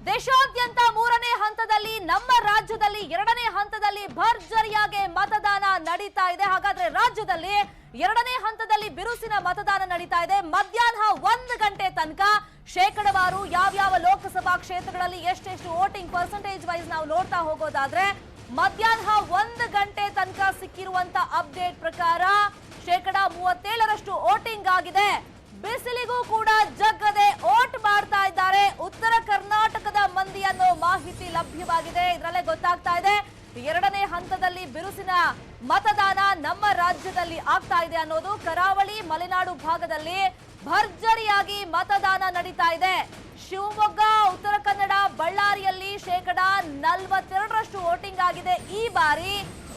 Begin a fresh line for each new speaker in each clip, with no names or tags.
ದೇಶಾದ್ಯಂತ ಮೂರನೇ ಹಂತದಲ್ಲಿ ನಮ್ಮ ರಾಜ್ಯದಲ್ಲಿ ಎರಡನೇ ಹಂತದಲ್ಲಿ ಭರ್ಜರಿಯಾಗಿ ಮತದಾನ ನಡೀತಾ ಇದೆ. ಹಾಗಾದ್ರೆ ರಾಜ್ಯದಲ್ಲಿ ಎರಡನೇ ಹಂತದಲ್ಲಿ ಬಿರುಸಿನ ಮತದಾನ ನಡೀತಾ ಇದೆ. ಮಧ್ಯಾಹ್ನ 1 ಗಂಟೆ ತನಕ ಶೇಕಡವಾರು ಯಾವ್ಯಾವ ಲೋಕಸಭಾ ಕ್ಷೇತ್ರಗಳಲ್ಲಿ ಎಷ್ಟೆಷ್ಟು ವೋಟಿಂಗ್ ಪರ್ಸೆಂಟೇಜ್ ವೈಸ್ ನಾವು ನೋಡ್ತಾ ಹೋಗೋದಾದ್ರೆ ಮಧ್ಯಾಹ್ನ 1 ಗಂಟೆ ತನಕ ಸಿಕ್ಕಿರುವಂತ ಅಪ್ಡೇಟ್ ಪ್ರಕಾರ ಶೇಕಡ 37ರಷ್ಟು ವೋಟಿಂಗ್ ಆಗಿದೆ. ಬಿಸಿಲಿಗೂ ಕೂಡ ಜಗ್ಗದೆ ವೋಟ್ ಮಾಡ್ತಾ ಇದ್ದಾರೆ ಉತ್ತರ ಕರ್ನಾಟಕದ ಮಂದಿ ಅನ್ನೋ ಮಾಹಿತಿ ಲಭ್ಯವಾಗಿದೆ. ಇದರಲ್ಲೇ ಗೊತ್ತಾಗ್ತಾ ಇದೆ ಎರಡನೇ ಹಂತದಲ್ಲಿ ಬಿರುಸಿನ ಮತದಾನ ನಮ್ಮ ರಾಜ್ಯದಲ್ಲಿ ಆಗ್ತಾ ಇದೆ ಅನ್ನೋದು. ಕರಾವಳಿ ಮಲೆನಾಡು ಭಾಗದಲ್ಲಿ ಭರ್ಜರಿಯಾಗಿ ಮತದಾನ ನಡೀತಾ ಇದೆ. ಶಿವಮೊಗ್ಗ, ಉತ್ತರ ಕನ್ನಡ, ಬಳ್ಳಾರಿಯಲ್ಲಿ ಶೇಕಡ 42ರಷ್ಟು ವೋಟಿಂಗ್ ಆಗಿದೆ. ಈ ಬಾರಿ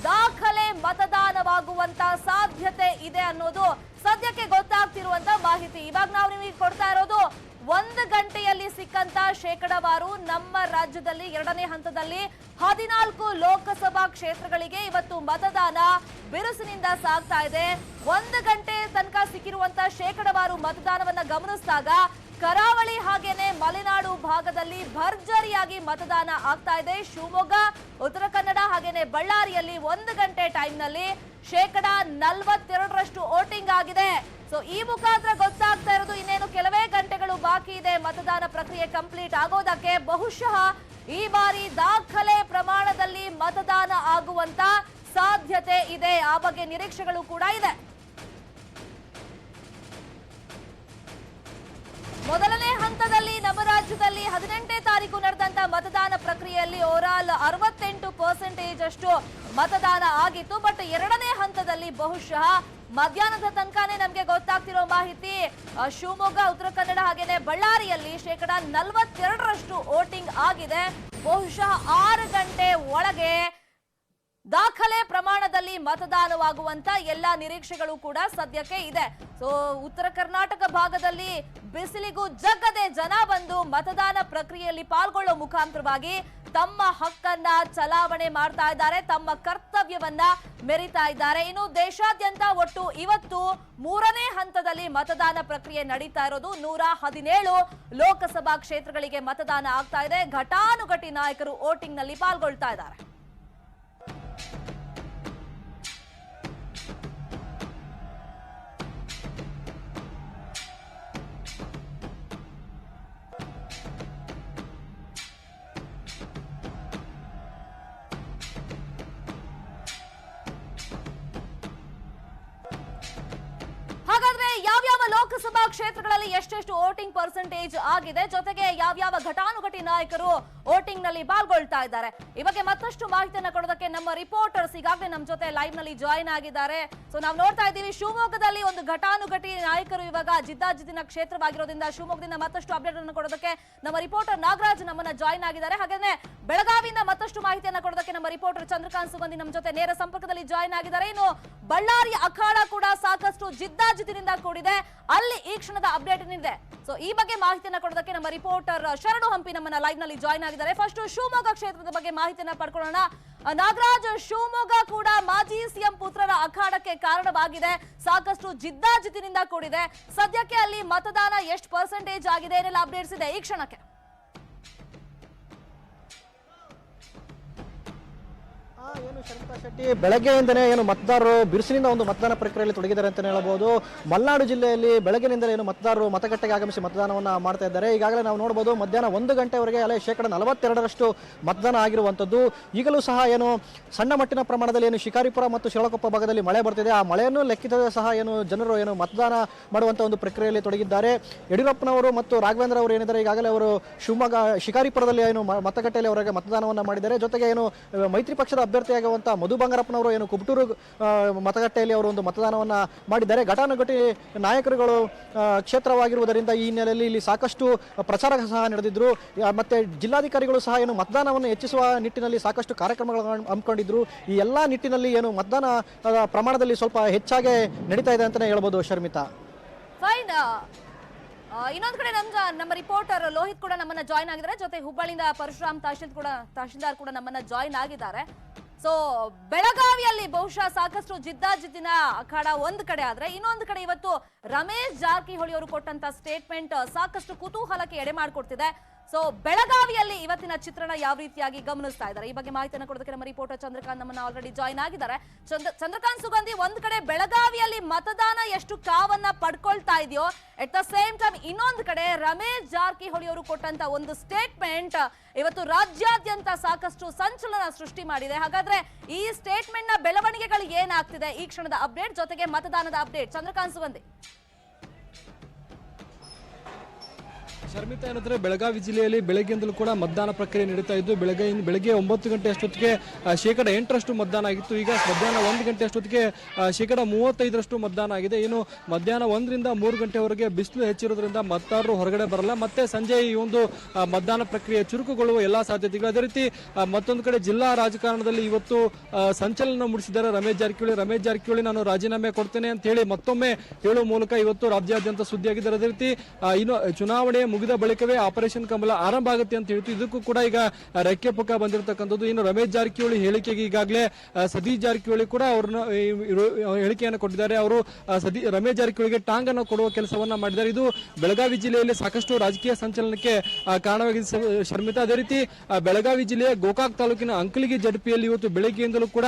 ದಾಖಲೆ ಮತದಾನವಾಗುವಂತ ಸಾಧ್ಯತೆ ಇದೆ ಅನ್ನೋದು ಸದ್ಯಕ್ಕೆ ಗೊತ್ತಾಗ್ತಿರುವಂತ ಮಾಹಿತಿ. ಇವಾಗ ನಾವು ನಿಮಗೆ ಕೊಡ್ತಾ ಇರೋದು 1 ಗಂಟೆಯಲ್ಲಿ ಸಿಕ್ಕಂತ ಶೇಕಡವಾರು ನಮ್ಮ ರಾಜ್ಯದಲ್ಲಿ ಎರಡನೇ ಹಂತದಲ್ಲಿ 14 ಲೋಕಸಭಾ ಕ್ಷೇತ್ರಗಳಿಗೆ ಇವತ್ತು ಮತದಾನ ಬಿರುಸಿನಿಂದ ಸಾಗ್ತಾ ಇದೆ. 1 ಗಂಟೆ ತನಕ ಸಿಕ್ಕಿರುವಂತ ಶೇಕಡವಾರು ಮತದಾನವನ್ನ ಗಮನಿಸಿದಾಗ ಕರಾವಳಿ ಹಾಗೇನೆ ಮಲೆನಾಡು ಭಾಗದಲ್ಲಿ ಭರ್ಜರಿಯಾಗಿ ಮತದಾನ ಆಗ್ತಾ ಇದೆ. ಶಿವಮೊಗ್ಗ, ಉತ್ತರ ಕನ್ನಡ ಹಾಗೇನೆ ಬಳ್ಳಾರಿಯಲ್ಲಿ 1 ಗಂಟೆ ಟೈಮ್ ನಲ್ಲಿ ಶೇಕಡ 42ರಷ್ಟು ವೋಟಿಂಗ್ ಆಗಿದೆ. ಸೊ ಈ ಮುಖಾಂತರ ಗೊತ್ತಾಗ್ತಾ ಇರೋದು ಇನ್ನೇನು ಕೆಲವೇ ಗಂಟೆಗಳು ಬಾಕಿ ಇದೆ ಮತದಾನ ಪ್ರಕ್ರಿಯೆ ಕಂಪ್ಲೀಟ್ ಆಗೋದಕ್ಕೆ. ಬಹುಶಃ ಈ ಬಾರಿ ದಾಖಲೆ ಪ್ರಮಾಣದಲ್ಲಿ ಮತದಾನ ಆಗುವಂತ ಸಾಧ್ಯತೆ ಇದೆ. ಆ ಬಗ್ಗೆ ನಿರೀಕ್ಷೆಗಳು ಕೂಡ ಇದೆ. ಮೊದಲನೇ ಹಂತದಲ್ಲಿ ನಮ್ಮ ರಾಜ್ಯದಲ್ಲಿ 18ನೇ ತಾರೀಕು ನಡೆದಂತ ಮತದಾನ ಪ್ರಕ್ರಿಯೆಯಲ್ಲಿ ಓವರಾಲ್ 68% ಅಷ್ಟು ಮತದಾನ ಆಗಿತ್ತು. ಬಟ್ ಎರಡನೇ ಹಂತದಲ್ಲಿ ಬಹುಶಃ ಮಧ್ಯಾಹ್ನದ ತನಕನೇ ನಮಗೆ ಗೊತ್ತಾಗ್ತಿರೋ ಮಾಹಿತಿ ಶಿವಮೊಗ್ಗ, ಉತ್ತರ ಕನ್ನಡ ಹಾಗೇನೆ ಬಳ್ಳಾರಿಯಲ್ಲಿ ಶೇಕಡ 42ರಷ್ಟು ವೋಟಿಂಗ್ ಆಗಿದೆ. ಬಹುಶಃ 6 ಗಂಟೆ ಒಳಗೆ ದಾಖಲೆ ಪ್ರಮಾಣದಲ್ಲಿ ಮತದಾನವಾಗುವಂತ ಎಲ್ಲ ನಿರೀಕ್ಷೆಗಳು ಕೂಡ ಸದ್ಯಕ್ಕೆ ಇದೆ. ಸೊ ಉತ್ತರ ಕರ್ನಾಟಕ ಭಾಗದಲ್ಲಿ ಬಿಸಿಲಿಗೂ ಜಗ್ಗದೆ ಜನ ಬಂದು ಮತದಾನ ಪ್ರಕ್ರಿಯೆಯಲ್ಲಿ ಪಾಲ್ಗೊಳ್ಳೋ ಮುಖಾಂತರವಾಗಿ ತಮ್ಮ ಹಕ್ಕನ್ನ ಚಲಾವಣೆ ಮಾಡ್ತಾ ಇದ್ದಾರೆ, ತಮ್ಮ ಕರ್ತವ್ಯವನ್ನ ಮೆರಿತಾ ಇದ್ದಾರೆ. ಇನ್ನು ದೇಶಾದ್ಯಂತ ಒಟ್ಟು ಇವತ್ತು 3ನೇ ಹಂತದಲ್ಲಿ ಮತದಾನ ಪ್ರಕ್ರಿಯೆ ನಡೀತಾ ಇರೋದು. 117 ಲೋಕಸಭಾ ಕ್ಷೇತ್ರಗಳಿಗೆ ಮತದಾನ ಆಗ್ತಾ ಇದೆ. ಘಟಾನುಘಟಿ ನಾಯಕರು ವೋಟಿಂಗ್ ನಲ್ಲಿ ಪಾಲ್ಗೊಳ್ತಾ ಇದ್ದಾರೆ. ಹಾಗಾದ್ರೆ ಯಾವ್ಯಾವ ಲೋಕಸಭಾ ಕ್ಷೇತ್ರಗಳಲ್ಲಿ ಎಷ್ಟೆಷ್ಟು ವೋಟಿಂಗ್ ಪರ್ಸೆಂಟೇಜ್ ಆಗಿದೆ, ಜೊತೆಗೆ ಯಾವ್ಯಾವ ಘಟಾನುಘಟಿ ನಾಯಕರು ವೋಟಿಂಗ್ ನಲ್ಲಿ ಪಾಲ್ಗೊಳ್ತಾ ಇದ್ದಾರೆ, ಈ ಬಗ್ಗೆ ಮತ್ತಷ್ಟು ಮಾಹಿತಿಯನ್ನ ಕೊಡೋದಕ್ಕೆ ನಮ್ಮ ರಿಪೋರ್ಟರ್ಸ್ ಈಗಾಗಲೇ ನಮ್ಮ ಜೊತೆ ಲೈವ್ ನಲ್ಲಿ ಜಾಯಿನ್ ಆಗಿದ್ದಾರೆ. ಸೊ ನಾವು ನೋಡ್ತಾ ಇದ್ದೀವಿ ಶಿವಮೊಗ್ಗದಲ್ಲಿ ಒಂದು ಘಟಾನುಘಟಿ ನಾಯಕರು ಇವಾಗ ಜಿದ್ದಾಜಿದ್ದಿನ ಕ್ಷೇತ್ರವಾಗಿರೋದ್ರಿಂದ ಶಿವಮೊಗ್ಗದಿಂದ ಮತ್ತಷ್ಟು ಅಪ್ಡೇಟ್ ಅನ್ನು ಕೊಡೋದಕ್ಕೆ ನಮ್ಮ ರಿಪೋರ್ಟರ್ ನಾಗರಾಜ್ ನಮ್ಮನ್ನ ಜಾಯಿನ್ ಆಗಿದ್ದಾರೆ. ಹಾಗಾದ್ರೆ ಬೆಳಗಾವಿಯಿಂದ ಮತ್ತಷ್ಟು ಮಾಹಿತಿಯನ್ನ ಕೊಡೋದಕ್ಕೆ ನಮ್ಮ ರಿಪೋರ್ಟರ್ ಚಂದ್ರಕಾಂತ್ ಸುಗಂಧಿ ನಮ್ಮ ಜೊತೆ ನೇರ ಸಂಪರ್ಕದಲ್ಲಿ ಜಾಯಿನ್ ಆಗಿದ್ದಾರೆ. ಇನ್ನು ಬಳ್ಳಾರಿ ಅಖಾಡ ಕೂಡ ಸಾಕಷ್ಟು ಜಿದ್ದಾಜಿದ್ದಿನಿಂದ ಕೂಡಿದೆ, ಅಲ್ಲಿ ಈ ಕ್ಷಣದ ಅಪ್ಡೇಟ್ ಏನಿದೆ ಸೊ ಈ ಬಗ್ಗೆ ಮಾಹಿತಿಯನ್ನ ಕೊಡೋದಕ್ಕೆ ನಮ್ಮ ರಿಪೋರ್ಟರ್ ಶರಣು ಹಂಪಿ ನಮ್ಮನ್ನ ಲೈವ್ ನಲ್ಲಿ ಜಾಯಿನ್ ಆಗಿದ್ದಾರೆ. ಫಸ್ಟ್ ಶಿವಮೊಗ್ಗ ಕ್ಷೇತ್ರದ ಬಗ್ಗೆ ಮಾಹಿತಿಯನ್ನ ಪಡ್ಕೊಳ್ಳೋಣ. ನಾಗರಾಜ್, ಶಿವಮೊಗ್ಗ ಕೂಡ ಮಾಜಿ ಸಿಎಂ ಪುತ್ರರ ಅಖಾಡಕ್ಕೆ ಕಾರಣವಾಗಿದೆ, ಸಾಕಷ್ಟು ಜಿದ್ದಾಜಿದ್ದಿನಿಂದ ಕೂಡಿದೆ. ಸದ್ಯಕ್ಕೆ ಅಲ್ಲಿ ಮತದಾನ ಎಷ್ಟು ಪರ್ಸೆಂಟೇಜ್ ಆಗಿದೆ, ಏನೆಲ್ಲ ಅಪ್ಡೇಟ್ಸ್ ಇದೆ ಈ ಕ್ಷಣಕ್ಕೆ?
ಏನು ಶಮಿತಾ ಶೆಟ್ಟಿ, ಬೆಳಗ್ಗೆಯಿಂದನೇ ಏನು ಮತದಾರರು ಬಿರುಸಿನಿಂದ ಒಂದು ಮತದಾನ ಪ್ರಕ್ರಿಯೆಯಲ್ಲಿ ತೊಡಗಿದ್ದಾರೆ ಅಂತ ಹೇಳಬಹುದು. ಮಲೆನಾಡು ಜಿಲ್ಲೆಯಲ್ಲಿ ಬೆಳಗ್ಗಿನಿಂದಲೇ ಏನು ಮತದಾರರು ಮತಗಟ್ಟೆಗೆ ಆಗಮಿಸಿ ಮತದಾನವನ್ನು ಮಾಡ್ತಾ ಇದ್ದಾರೆ. ಈಗಾಗಲೇ ನಾವು ನೋಡಬಹುದು ಮಧ್ಯಾಹ್ನ 1 ಗಂಟೆವರೆಗೆ ಅಲ್ಲೇ ಶೇಕಡ 42ರಷ್ಟು ಮತದಾನ ಆಗಿರುವಂಥದ್ದು. ಈಗಲೂ ಸಹ ಏನು ಸಣ್ಣ ಮಟ್ಟಿನ ಪ್ರಮಾಣದಲ್ಲಿ ಏನು ಶಿಕಾರಿಪುರ ಮತ್ತು ಶಿಳಕೊಪ್ಪ ಭಾಗದಲ್ಲಿ ಮಳೆ ಬರ್ತಿದೆ, ಆ ಮಳೆಯನ್ನು ಲೆಕ್ಕಿಸದೆ ಸಹ ಏನು ಜನರು ಏನು ಮತದಾನ ಮಾಡುವಂಥ ಒಂದು ಪ್ರಕ್ರಿಯೆಯಲ್ಲಿ ತೊಡಗಿದ್ದಾರೆ. ಯಡಿಯೂರಪ್ಪನವರು ಮತ್ತು ರಾಘವೇಂದ್ರ ಅವರು ಏನಿದ್ದಾರೆ ಈಗಾಗಲೇ ಅವರು ಶಿವಮೊಗ್ಗ ಶಿಕಾರಿಪುರದಲ್ಲಿ ಏನು ಮತಗಟ್ಟೆಯಲ್ಲಿ ಅವರಿಗೆ ಮತದಾನವನ್ನು ಮಾಡಿದ್ದಾರೆ. ಜೊತೆಗೆ ಏನು ಮೈತ್ರಿ ಪಕ್ಷದ ಅಭ್ಯರ್ಥಿಯಾಗುವಂಥ ಮಧು ಬಂಗಾರಪ್ಪನವರು ಏನು ಕುಬಟೂರು ಮತಗಟ್ಟೆಯಲ್ಲಿ ಅವರು ಒಂದು ಮತದಾನವನ್ನು ಮಾಡಿದ್ದಾರೆ. ಘಟಾನುಘಟಿ ನಾಯಕರುಗಳು ಕ್ಷೇತ್ರವಾಗಿರುವುದರಿಂದ ಈ ಹಿನ್ನೆಲೆಯಲ್ಲಿ ಇಲ್ಲಿ ಸಾಕಷ್ಟು ಪ್ರಚಾರ ಸಹ ನಡೆದಿದ್ರು. ಮತ್ತೆ ಜಿಲ್ಲಾಧಿಕಾರಿಗಳು ಸಹ ಏನು ಮತದಾನವನ್ನು ಹೆಚ್ಚಿಸುವ ನಿಟ್ಟಿನಲ್ಲಿ ಸಾಕಷ್ಟು ಕಾರ್ಯಕ್ರಮಗಳನ್ನು ಹಮ್ಮಿಕೊಂಡಿದ್ರು. ಈ ಎಲ್ಲ ನಿಟ್ಟಿನಲ್ಲಿ ಏನು ಮತದಾನ ಪ್ರಮಾಣದಲ್ಲಿ ಸ್ವಲ್ಪ ಹೆಚ್ಚಾಗಿ ನಡೀತಾ ಇದೆ ಅಂತಲೇ ಹೇಳ್ಬೋದು ಶರ್ಮಿತಾ.
ಫೈನ್. ಇನ್ನೊಂದು ಕಡೆ ನಮ್ಮ ರಿಪೋರ್ಟರ್ ಲೋಹಿತ್ ಕೂಡ ನಮ್ಮನ್ನ ಜಾಯಿನ್ ಆಗಿದ್ದಾರೆ. ಜೊತೆ ಹುಬ್ಬಳ್ಳಿಯಿಂದ ಪರಶುರಾಮ್ ತಹಶೀಲ್ದಾರ್ ಕೂಡ ನಮ್ಮನ್ನ ಜಾಯಿನ್ ಆಗಿದ್ದಾರೆ. ಸೊ ಬೆಳಗಾವಿಯಲ್ಲಿ ಬಹುಶಃ ಸಾಕಷ್ಟು ಜಿದ್ದಾಜಿದ್ದಿನ ಅಖಾಡ ಒಂದು ಕಡೆ ಆದ್ರೆ, ಇನ್ನೊಂದು ಕಡೆ ಇವತ್ತು ರಮೇಶ್ ಜಾರಕಿಹೊಳಿ ಅವರು ಕೊಟ್ಟಂತ ಸ್ಟೇಟ್ಮೆಂಟ್ ಸಾಕಷ್ಟು ಕುತೂಹಲಕ್ಕೆ ಎಡೆ ಮಾಡಿಕೊಡ್ತಿದೆ. ಸೊ ಬೆಳಗಾವಿಯಲ್ಲಿ ಇವತ್ತಿನ ಚಿತ್ರಣ ಯಾವ ರೀತಿಯಾಗಿ ಗಮನಿಸ್ತಾ ಇದ್ದಾರೆ ಈ ಬಗ್ಗೆ ಮಾಹಿತಿಯನ್ನು ಕೊಡೋದಕ್ಕೆ ನಮ್ಮ ರಿಪೋರ್ಟರ್ ಚಂದ್ರಕಾಂತ್ ನಮ್ಮನ್ನ ಆಲ್ರೆಡಿ ಜಾಯ್ನ್ ಆಗಿದ್ದಾರೆ. ಚಂದ್ರಕಾಂತ್ ಸುಗಂಧಿ, ಒಂದ್ ಕಡೆ ಬೆಳಗಾವಿಯಲ್ಲಿ ಮತದಾನ ಎಷ್ಟು ಕಾವನ್ನ ಪಡ್ಕೊಳ್ತಾ ಇದೆಯೋ, ಎಟ್ ದ ಸೇಮ್ ಟೈಮ್ ಇನ್ನೊಂದು ಕಡೆ ರಮೇಶ್ ಜಾರಕಿಹೊಳಿ ಅವರು ಕೊಟ್ಟಂತ ಒಂದು ಸ್ಟೇಟ್ಮೆಂಟ್ ಇವತ್ತು ರಾಜ್ಯಾದ್ಯಂತ ಸಾಕಷ್ಟು ಸಂಚಲನ ಸೃಷ್ಟಿ ಮಾಡಿದೆ. ಹಾಗಾದ್ರೆ ಈ ಸ್ಟೇಟ್ಮೆಂಟ್ ನ ಬೆಳವಣಿಗೆಗಳು ಏನಾಗ್ತಿದೆ, ಈ ಕ್ಷಣದ ಅಪ್ಡೇಟ್ ಜೊತೆಗೆ ಮತದಾನದ ಅಪ್ಡೇಟ್, ಚಂದ್ರಕಾಂತ್ ಸುಗಂಧಿ.
ಶರ್ಮಿತಾ, ಏನಂದ್ರೆ ಬೆಳಗಾವಿ ಜಿಲ್ಲೆಯಲ್ಲಿ ಬೆಳಗ್ಗೆಯಿಂದಲೂ ಕೂಡ ಮತದಾನ ಪ್ರಕ್ರಿಯೆ ನಡೀತಾ ಇದ್ದು ಬೆಳಗ್ಗೆ 9 ಗಂಟೆ ಅಷ್ಟೊತ್ತಿಗೆ 8% ಮತದಾನ ಆಗಿತ್ತು. ಈಗ ಮಧ್ಯಾಹ್ನ 1 ಗಂಟೆ ಅಷ್ಟೊತ್ತಿಗೆ 35% ಮತದಾನ ಆಗಿದೆ. ಇನ್ನು ಮಧ್ಯಾಹ್ನ 1 ರಿಂದ 3 ಗಂಟೆವರೆಗೆ ಬಿಸಿಲು ಹೆಚ್ಚಿರೋದ್ರಿಂದ ಮತದಾರರು ಹೊರಗಡೆ ಬರಲ್ಲ. ಮತ್ತೆ ಸಂಜೆ ಈ ಒಂದು ಮತದಾನ ಪ್ರಕ್ರಿಯೆ ಚುರುಕುಗೊಳ್ಳುವ ಎಲ್ಲಾ ಸಾಧ್ಯತೆಗಳು. ಅದೇ ರೀತಿ ಮತ್ತೊಂದು ಕಡೆ ಜಿಲ್ಲಾ ರಾಜಕಾರಣದಲ್ಲಿ ಇವತ್ತು ಸಂಚಲನ ಮೂಡಿಸಿದ್ದಾರೆ ರಮೇಶ್ ಜಾರಕಿಹೊಳಿ ನಾನು ರಾಜೀನಾಮೆ ಕೊಡ್ತೇನೆ ಅಂತ ಹೇಳಿ ಮತ್ತೊಮ್ಮೆ ಹೇಳುವ ಮೂಲಕ ಇವತ್ತು ರಾಜ್ಯಾದ್ಯಂತ ಸುದ್ದಿಯಾಗಿದ್ದಾರೆ. ಅದೇ ರೀತಿ ಇನ್ನು ಚುನಾವಣೆ ಮುಗಿದ ಬಳಿಕವೇ ಆಪರೇಷನ್ ಕಮಲ ಆರಂಭ ಆಗುತ್ತೆ ಅಂತ ಹೇಳ್ತು. ಇದಕ್ಕೂ ಕೂಡ ಈಗ ರೆಕ್ಕೆ ಪುಕ್ಕ ಬಂದಿರತಕ್ಕಂಥದ್ದು. ಇನ್ನು ರಮೇಶ್ ಜಾರಕಿಹೊಳಿ ಹೇಳಿಕೆಗೆ ಈಗಾಗಲೇ ಸತೀಶ್ ಜಾರಕಿಹೊಳಿ ಕೂಡ ಅವ್ರನ್ನ ಹೇಳಿಕೆಯನ್ನು ಕೊಟ್ಟಿದ್ದಾರೆ. ಅವರು ರಮೇಶ್ ಜಾರಕಿಹೊಳಿಗೆ ಟಾಂಗ್ ಅನ್ನು ಕೊಡುವ ಕೆಲಸವನ್ನ ಮಾಡಿದ್ದಾರೆ. ಇದು ಬೆಳಗಾವಿ ಜಿಲ್ಲೆಯಲ್ಲಿ ಸಾಕಷ್ಟು ರಾಜಕೀಯ ಸಂಚಲನಕ್ಕೆ ಕಾರಣವಾಗಿದೆ ಶರ್ಮಿತಾ. ಅದೇ ರೀತಿ ಬೆಳಗಾವಿ ಜಿಲ್ಲೆಯ ಗೋಕಾಕ್ ತಾಲೂಕಿನ ಅಂಕಲಿಗಿ ಜಡ್ಪಿಯಲ್ಲಿ ಇವತ್ತು ಬೆಳಗ್ಗೆಯಿಂದಲೂ ಕೂಡ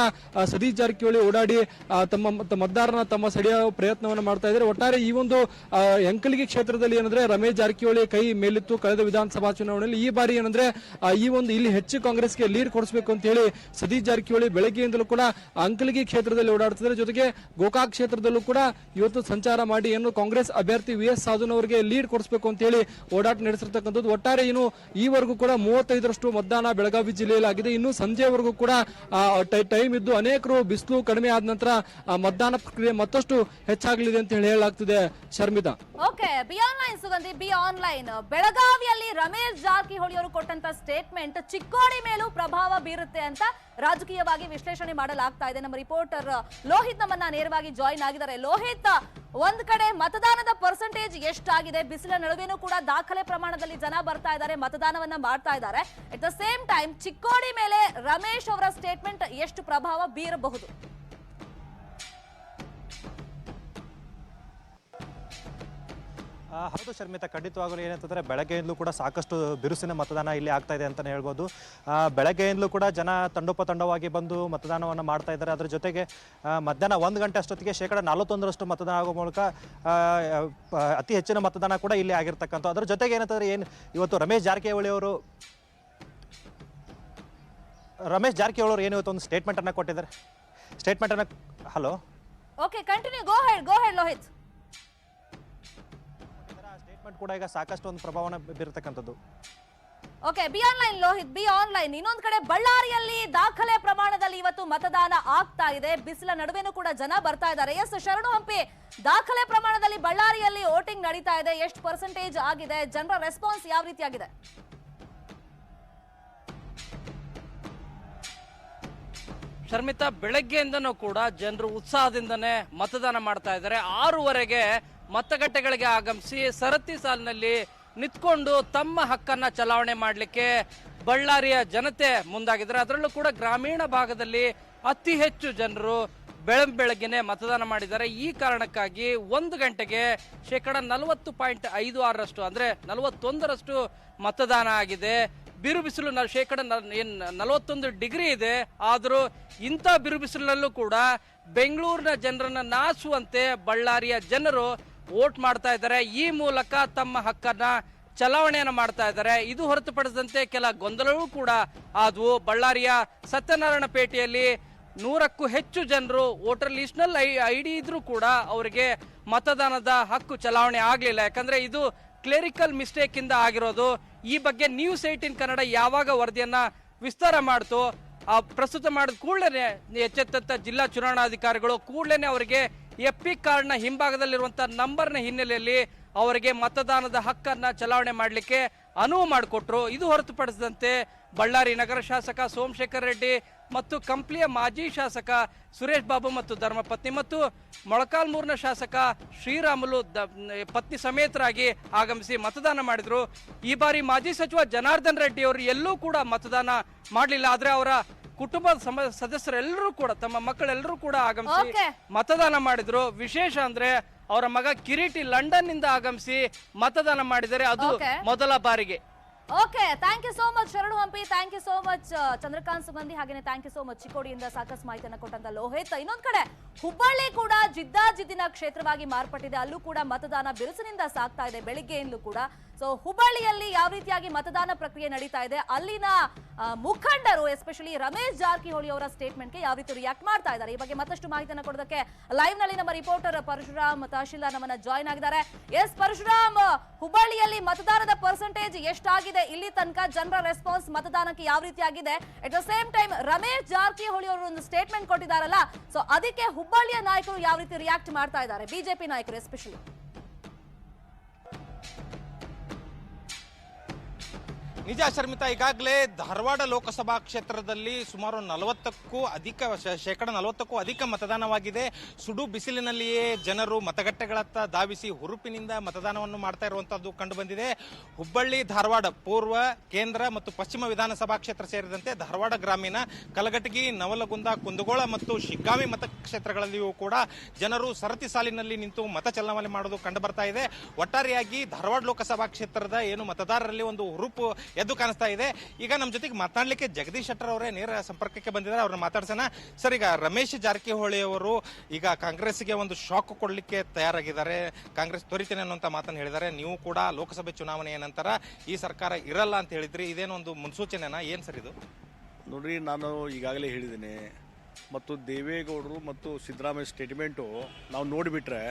ಸತೀಶ್ ಜಾರಕಿಹೊಳಿ ಓಡಾಡಿ ತಮ್ಮ ಮತದಾರನ ತಮ್ಮ ಸೆಳೆಯುವ ಪ್ರಯತ್ನವನ್ನು ಮಾಡ್ತಾ ಇದ್ದಾರೆ. ಒಟ್ಟಾರೆ ಈ ಒಂದು ಅಂಕಲಿಗಿ ಕ್ಷೇತ್ರದಲ್ಲಿ ಏನಂದ್ರೆ ರಮೇಶ್ ಜಾರಕಿಹೊಳಿ ಕೈ ಮೇಲಿತ್ತು ಕಳೆದ ವಿಧಾನಸಭಾ ಚುನಾವಣೆಯಲ್ಲಿ. ಈ ಬಾರಿ ಏನಂದ್ರೆ ಈ ಒಂದು ಇಲ್ಲಿ ಹೆಚ್ಚು ಕಾಂಗ್ರೆಸ್ಗೆ ಲೀಡ್ ಕೊಡಿಸಬೇಕು ಅಂತ ಹೇಳಿ ಸತೀಶ್ ಜಾರಕಿಹೊಳಿ ಬೆಳಗ್ಗೆಯಿಂದಲೂ ಕೂಡ ಅಂಕಲಿಗಿ ಕ್ಷೇತ್ರದಲ್ಲಿ ಓಡಾಡ್ತಿದ್ದಾರೆ. ಜೊತೆಗೆ ಗೋಕಾಕ್ ಕ್ಷೇತ್ರದಲ್ಲೂ ಕೂಡ ಇವತ್ತು ಸಂಚಾರ ಮಾಡಿ ಏನು ಕಾಂಗ್ರೆಸ್ ಅಭ್ಯರ್ಥಿ ವಿ ಎಸ್ ಸಾಧುನ್ ಅವರಿಗೆ ಲೀಡ್ ಕೊಡಿಸಬೇಕು ಅಂತ ಹೇಳಿ ಓಡಾಟ ನಡೆಸಿರ್ತಕ್ಕಂಥದ್ದು. ಒಟ್ಟಾರೆ ಇನ್ನು ಈವರೆಗೂ ಕೂಡ 35% ಮತದಾನ ಬೆಳಗಾವಿ ಜಿಲ್ಲೆಯಲ್ಲಿ ಆಗಿದೆ. ಇನ್ನು ಸಂಜೆವರೆಗೂ ಕೂಡ ಟೈಮ್ ಇದ್ದು ಅನೇಕರು ಬಿಸಿಲು ಕಡಿಮೆ ಆದ ನಂತರ ಮತದಾನ ಪ್ರಕ್ರಿಯೆ ಮತ್ತಷ್ಟು ಹೆಚ್ಚಾಗಲಿದೆ ಅಂತ ಹೇಳಿ ಹೇಳಲಾಗ್ತಿದೆ Sharmita.
Okay, be online Sugandhi, B online. ಬೆಳಗಾವಿಯಲ್ಲಿ ರಮೇಶ್ ಜಾರಕಿಹೊಳಿ ಅವರು ಕೊಟ್ಟಂತ ಸ್ಟೇಟ್ಮೆಂಟ್ ಚಿಕ್ಕೋಡಿ ಮೇಲೂ ಪ್ರಭಾವ ಬೀರುತ್ತೆ ಅಂತ ರಾಜಕೀಯವಾಗಿ ವಿಶ್ಲೇಷಣೆ ಮಾಡಲಾಗ್ತಾ ಇದೆ. ನಮ್ಮ ರಿಪೋರ್ಟರ್ ಲೋಹಿತ್ ನಮ್ಮನ್ನ ನೇರವಾಗಿ ಜಾಯಿನ್ ಆಗಿದ್ದಾರೆ. ಲೋಹಿತ್, ಒಂದ್ ಕಡೆ ಮತದಾನದ ಪರ್ಸೆಂಟೇಜ್ ಎಷ್ಟಾಗಿದೆ, ಬಿಸಿಲ ನಡುವೆನೂ ಕೂಡ ದಾಖಲೆ ಪ್ರಮಾಣದಲ್ಲಿ ಜನ ಬರ್ತಾ ಇದ್ದಾರೆ, ಮತದಾನವನ್ನ ಮಾಡ್ತಾ ಇದ್ದಾರೆ. At the same time Chikkodi ಮೇಲೆ ರಮೇಶ್ ಅವರ ಸ್ಟೇಟ್ಮೆಂಟ್ ಎಷ್ಟು ಪ್ರಭಾವ ಬೀರಬಹುದು?
ಹೌದು ಶರ್ಮಿತಾ, ಖಂಡಿತವಾಗಲೂ ಏನಂತಂದರೆ ಬೆಳಗ್ಗೆಯಿಂದಲೂ ಕೂಡ ಸಾಕಷ್ಟು ಬಿರುಸಿನ ಮತದಾನ ಇಲ್ಲಿ ಆಗ್ತಾ ಇದೆ ಅಂತಲೇ ಹೇಳ್ಬೋದು. ಬೆಳಗ್ಗೆಯಿಂದಲೂ ಕೂಡ ಜನ ತಂಡೋಪತಂಡವಾಗಿ ಬಂದು ಮತದಾನವನ್ನು ಮಾಡ್ತಾ ಇದ್ದಾರೆ. ಅದರ ಜೊತೆಗೆ ಮಧ್ಯಾಹ್ನ 1 ಗಂಟೆ ಅಷ್ಟೊತ್ತಿಗೆ 41% ಮತದಾನ ಆಗೋ ಮೂಲಕ ಅತಿ ಹೆಚ್ಚಿನ ಮತದಾನ ಕೂಡ ಇಲ್ಲಿ ಆಗಿರ್ತಕ್ಕಂಥ. ಅದರ ಜೊತೆಗೆ ಏನಂತಂದರೆ ಇವತ್ತು ರಮೇಶ್ ಜಾರಕಿಹೊಳಿ ಅವರು ಏನು ಇವತ್ತು ಒಂದು ಸ್ಟೇಟ್ಮೆಂಟನ್ನು ಕೊಟ್ಟಿದ್ದಾರೆ. ಸ್ಟೇಟ್ಮೆಂಟನ್ನು hello
okay, continue, go ahead Lohith.
Statement ಕೂಡ ಈಗ ಸಾಕಷ್ಟು ಒಂದು ಪ್ರಭಾವನ ಬೀರತಕ್ಕಂಥದ್ದು.
Okay, be online Lohith, be online. ಇನ್ನೊಂದು ಕಡೆ ಬಳ್ಳಾರಿಯಲ್ಲಿ ದಾಖಲೆ ಪ್ರಮಾಣದಲ್ಲಿ ಇವತ್ತು ಮತದಾನ ಆಗ್ತಾ ಇದೆ, ಬಿಸಿಲ ನಡುವೆನೂ ಕೂಡ ಜನ ಬರ್ತಾ ಇದ್ದಾರೆ. ಎಸ್ ಶರಣು ಹಂಪಿ, ದಾಖಲೆ ಪ್ರಮಾಣದಲ್ಲಿ ಬಳ್ಳಾರಿಯಲ್ಲಿ ವೋಟಿಂಗ್ ನಡೀತಾ ಇದೆ, ಎಷ್ಟು ಪರ್ಸೆಂಟೇಜ್ ಆಗಿದೆ, ಜನರ ರೆಸ್ಪಾನ್ಸ್ ಯಾವ ರೀತಿ ಆಗಿದೆ?
ಶರ್ಮಿತಾ, ಬೆಳಗ್ಗೆಯಿಂದನೂ ಕೂಡ ಜನರು ಉತ್ಸಾಹದಿಂದನೇ ಮತದಾನ ಮಾಡ್ತಾ ಇದ್ದಾರೆ. 6:00ವರೆಗೆ ಮತಗಟ್ಟೆಗಳಿಗೆ ಆಗಮಿಸಿ ಸರತಿ ಸಾಲಿನಲ್ಲಿ ನಿಂತ್ಕೊಂಡು ತಮ್ಮ ಹಕ್ಕನ್ನ ಚಲಾವಣೆ ಮಾಡಲಿಕ್ಕೆ ಬಳ್ಳಾರಿಯ ಜನತೆ ಮುಂದಾಗಿದ್ದಾರೆ. ಅದರಲ್ಲೂ ಕೂಡ ಗ್ರಾಮೀಣ ಭಾಗದಲ್ಲಿ ಅತಿ ಹೆಚ್ಚು ಜನರು ಬೆಳಗ್ಗೆನೆ ಮತದಾನ ಮಾಡಿದ್ದಾರೆ. ಈ ಕಾರಣಕ್ಕಾಗಿ 1 ಗಂಟೆಗೆ 40.56% ಅಂದ್ರೆ 41% ಮತದಾನ ಆಗಿದೆ. ಬಿರು ಬಿಸಿಲು -41 ಡಿಗ್ರಿ ಇದೆ. ಆದರೂ ಇಂಥ ಬಿರು ಬಿಸಿಲಿನಲ್ಲೂ ಕೂಡ ಬೆಂಗಳೂರಿನ ಜನರನ್ನ ನಾಚುವಂತೆ ಬಳ್ಳಾರಿಯ ಜನರು ವೋಟ್ ಮಾಡ್ತಾ ಇದ್ದಾರೆ. ಈ ಮೂಲಕ ತಮ್ಮ ಹಕ್ಕನ್ನ ಚಲಾವಣೆಯನ್ನು ಮಾಡ್ತಾ ಇದ್ದಾರೆ. ಇದು ಹೊರತುಪಡಿಸಿದಂತೆ ಕೆಲ ಗೊಂದಲಗಳು ಕೂಡ ಆದವು. ಬಳ್ಳಾರಿಯ ಸತ್ಯನಾರಾಯಣ ಪೇಟೆಯಲ್ಲಿ 100ಕ್ಕೂ ಹೆಚ್ಚು ಜನರು ವೋಟರ್ ಲಿಸ್ಟ್ ನಲ್ಲಿ ID ಇದ್ರೂ ಕೂಡ ಅವರಿಗೆ ಮತದಾನದ ಹಕ್ಕು ಚಲಾವಣೆ ಆಗಲಿಲ್ಲ. ಯಾಕಂದ್ರೆ ಇದು ಕ್ಲೆರಿಕಲ್ ಮಿಸ್ಟೇಕ್ ಇಂದ ಆಗಿರೋದು. ಈ ಬಗ್ಗೆ ನ್ಯೂಸ್ 18 ಕನ್ನಡ ಯಾವಾಗ ವರದಿಯನ್ನ ವಿಸ್ತಾರ ಮಾಡ್ತು, ಪ್ರಸ್ತುತ ಮಾಡಿದ ಕೂಡಲೇ ಎಚ್ಚೆತ್ತ ಜಿಲ್ಲಾ ಚುನಾವಣಾಧಿಕಾರಿಗಳು ಕೂಡಲೇ ಅವರಿಗೆ ಎಪಿಕ್ ಕಾರ್ಡ್ನ ಹಿಂಭಾಗದಲ್ಲಿರುವಂತಹ ನಂಬರ್ನ ಹಿನ್ನೆಲೆಯಲ್ಲಿ ಅವರಿಗೆ ಮತದಾನದ ಹಕ್ಕನ್ನ ಚಲಾವಣೆ ಮಾಡಲಿಕ್ಕೆ ಅನುವು ಮಾಡಿಕೊಟ್ರು. ಇದು ಹೊರತುಪಡಿಸಿದಂತೆ ಬಳ್ಳಾರಿ ನಗರ ಶಾಸಕ ಸೋಮಶೇಖರ್ ರೆಡ್ಡಿ ಮತ್ತು ಕಂಪ್ಲಿಯ ಮಾಜಿ ಶಾಸಕ ಸುರೇಶ್ ಬಾಬು ಮತ್ತು ಧರ್ಮಪತ್ನಿ ಮತ್ತು ಮೊಳಕಾಲ್ಮೂರಿನ ಶಾಸಕ ಶ್ರೀರಾಮುಲು ಪತ್ನಿ ಸಮೇತರಾಗಿ ಆಗಮಿಸಿ ಮತದಾನ ಮಾಡಿದ್ರು. ಈ ಬಾರಿ ಮಾಜಿ ಸಚಿವ ಜನಾರ್ದನ್ ರೆಡ್ಡಿ ಅವರು ಎಲ್ಲೂ ಕೂಡ ಮತದಾನ ಮಾಡಲಿಲ್ಲ. ಆದ್ರೆ ಅವರ ಕುಟುಂಬದ ಸದಸ್ಯರೆಲ್ಲರೂ ಕೂಡ ತಮ್ಮ ಮಕ್ಕಳೆಲ್ಲರೂ ಕೂಡ ಆಗಮಿಸಿ ಮತದಾನ ಮಾಡಿದ್ರು. ವಿಶೇಷ ಅಂದ್ರೆ ಅವರ ಮಗ ಕಿರೀಟಿ ಲಂಡನ್ ನಿಂದ ಆಗಮಿಸಿ ಮತದಾನ ಮಾಡಿದರೆ ಅದು ಮೊದಲ ಬಾರಿಗೆ.
Okay, thank you so much Sharanu Hampi, thank you so much Chandrakant Sugandhi, ಹಾಗೇನೆ ಥ್ಯಾಂಕ್ ಯು ಸೋ ಮಚ್ ಚಿಕ್ಕೋಡಿಯಿಂದ ಸಾಕಷ್ಟು ಮಾಹಿತಿಯನ್ನು ಕೊಟ್ಟಂತ ಲೋಹಿತ್. ಇನ್ನೊಂದ್ ಕಡೆ ಹುಬ್ಬಳ್ಳಿ ಕೂಡ ಜಿದ್ದಾಜಿದ್ದಿನ ಕ್ಷೇತ್ರವಾಗಿ ಮಾರ್ಪಟ್ಟಿದೆ. ಅಲ್ಲೂ ಕೂಡ ಮತದಾನ ಬಿರುಸಿನಿಂದ ಸಾಗ್ತಾ ಇದೆ ಬೆಳಿಗ್ಗೆಯಿಂದಲೂ ಕೂಡ. ಸೊ ಹುಬ್ಬಳ್ಳಿಯಲ್ಲಿ ಯಾವ ರೀತಿಯಾಗಿ ಮತದಾನ ಪ್ರಕ್ರಿಯೆ ನಡೀತಾ ಇದೆ, ಅಲ್ಲಿನ ಮುಖಂಡರು ಎಸ್ಪೆಷಲಿ ರಮೇಶ್ ಜಾರಕಿಹೊಳಿ ಅವರ ಸ್ಟೇಟ್ಮೆಂಟ್ಗೆ ಯಾವ ರೀತಿ ರಿಯಾಕ್ಟ್ ಮಾಡ್ತಾ ಇದ್ದಾರೆ, ಈ ಬಗ್ಗೆ ಮತ್ತಷ್ಟು ಮಾಹಿತಿಯನ್ನು ಕೊಡೋದಕ್ಕೆ ಲೈವ್ ನಲ್ಲಿ ನಮ್ಮ ರಿಪೋರ್ಟರ್ ಪರಶುರಾಮ್ ತಹಶೀಲ್ದಾರ್ ನಮ್ಮನ್ನ ಜಾಯ್ನ್ ಆಗಿದ್ದಾರೆ. ಎಸ್ ಪರಶುರಾಮ್, ಹುಬ್ಬಳ್ಳಿಯಲ್ಲಿ ಮತದಾನದ ಪರ್ಸೆಂಟೇಜ್ ಎಷ್ಟಾಗಿದೆ ಇಲ್ಲಿ ತನಕ, ಜನರ ರೆಸ್ಪಾನ್ಸ್ ಮತದಾನಕ್ಕೆ ಯಾವ ರೀತಿ ಆಗಿದೆ, at the same time Ramesh Jarkiholi ಅವರು ಒಂದು ಸ್ಟೇಟ್ಮೆಂಟ್ ಕೊಟ್ಟಿದ್ದಾರಲ್ಲ, ಸೊ ಅದಕ್ಕೆ ಹುಬ್ಬಳ್ಳಿಯ ನಾಯಕರು ಯಾವ ರೀತಿ ರಿಯಾಕ್ಟ್ ಮಾಡ್ತಾ ಇದ್ದಾರೆ, ಬಿಜೆಪಿ ನಾಯಕರು ಎಸ್ಪೆಷಲಿ?
ನಿಜ ಶರ್ಮಿತಾ, ಈಗಾಗಲೇ ಧಾರವಾಡ ಲೋಕಸಭಾ ಕ್ಷೇತ್ರದಲ್ಲಿ ಸುಮಾರು 40ಕ್ಕೂ ಅಧಿಕ ಶೇಕಡ 40ಕ್ಕೂ ಅಧಿಕ ಮತದಾನವಾಗಿದೆ. ಸುಡು ಬಿಸಿಲಿನಲ್ಲಿಯೇ ಜನರು ಮತಗಟ್ಟೆಗಳತ್ತ ಧಾವಿಸಿ ಹುರುಪಿನಿಂದ ಮತದಾನವನ್ನು ಮಾಡ್ತಾ ಇರುವಂತದ್ದು ಕಂಡು ಬಂದಿದೆ. ಹುಬ್ಬಳ್ಳಿ ಧಾರವಾಡ ಪೂರ್ವ, ಕೇಂದ್ರ ಮತ್ತು ಪಶ್ಚಿಮ ವಿಧಾನಸಭಾ ಕ್ಷೇತ್ರ ಸೇರಿದಂತೆ ಧಾರವಾಡ ಗ್ರಾಮೀಣ, ಕಲಘಟಗಿ, ನವಲಗುಂದ, ಕುಂದಗೋಳ ಮತ್ತು ಶಿಗ್ಗಾವಿ ಮತಕ್ಷೇತ್ರಗಳಲ್ಲಿಯೂ ಕೂಡ ಜನರು ಸರತಿ ಸಾಲಿನಲ್ಲಿ ನಿಂತು ಮತ ಚಲಾವಣೆ ಮಾಡೋದು ಕಂಡು ಬರ್ತಾ ಇದೆ. ಒಟ್ಟಾರೆಯಾಗಿ ಧಾರವಾಡ ಲೋಕಸಭಾ ಕ್ಷೇತ್ರದ ಏನು ಮತದಾರರಲ್ಲಿ ಒಂದು ಹುರುಪು ಎದ್ದು ಕಾಣಿಸ್ತಾ ಇದೆ. ಈಗ ನಮ್ಮ ಜೊತೆಗೆ ಮಾತನಾಡಲಿಕ್ಕೆ ಜಗದೀಶ್ ಶೆಟ್ಟರ್ ಅವರೇ ನೇರ ಸಂಪರ್ಕಕ್ಕೆ ಬಂದಿದ್ದಾರೆ, ಅವ್ರನ್ನ ಮಾತಾಡ್ಸೋಣ. ಸರ್, ಈಗ ರಮೇಶ್ ಜಾರಕಿಹೊಳಿ ಅವರು ಈಗ ಕಾಂಗ್ರೆಸ್ಗೆ ಒಂದು ಶಾಕ್ ಕೊಡಲಿಕ್ಕೆ ತಯಾರಾಗಿದ್ದಾರೆ, ಕಾಂಗ್ರೆಸ್ ತೊರಿತೇನೆ ಅನ್ನುವಂತ ಮಾತನ್ನು ಹೇಳಿದ್ದಾರೆ. ನೀವು ಕೂಡ ಲೋಕಸಭೆ ಚುನಾವಣೆಯ ನಂತರ ಈ ಸರ್ಕಾರ ಇರಲ್ಲ ಅಂತ ಹೇಳಿದ್ರಿ, ಇದೇನೊಂದು ಮುನ್ಸೂಚನೆನಾ, ಏನ್ ಸರ್ ಇದು?
ನೋಡ್ರಿ, ನಾನು ಈಗಾಗಲೇ ಹೇಳಿದ್ದೇನೆ, ಮತ್ತು ದೇವೇಗೌಡರು ಮತ್ತು ಸಿದ್ದರಾಮಯ್ಯ ಸ್ಟೇಟ್ಮೆಂಟು ನಾವು ನೋಡಿಬಿಟ್ರೆ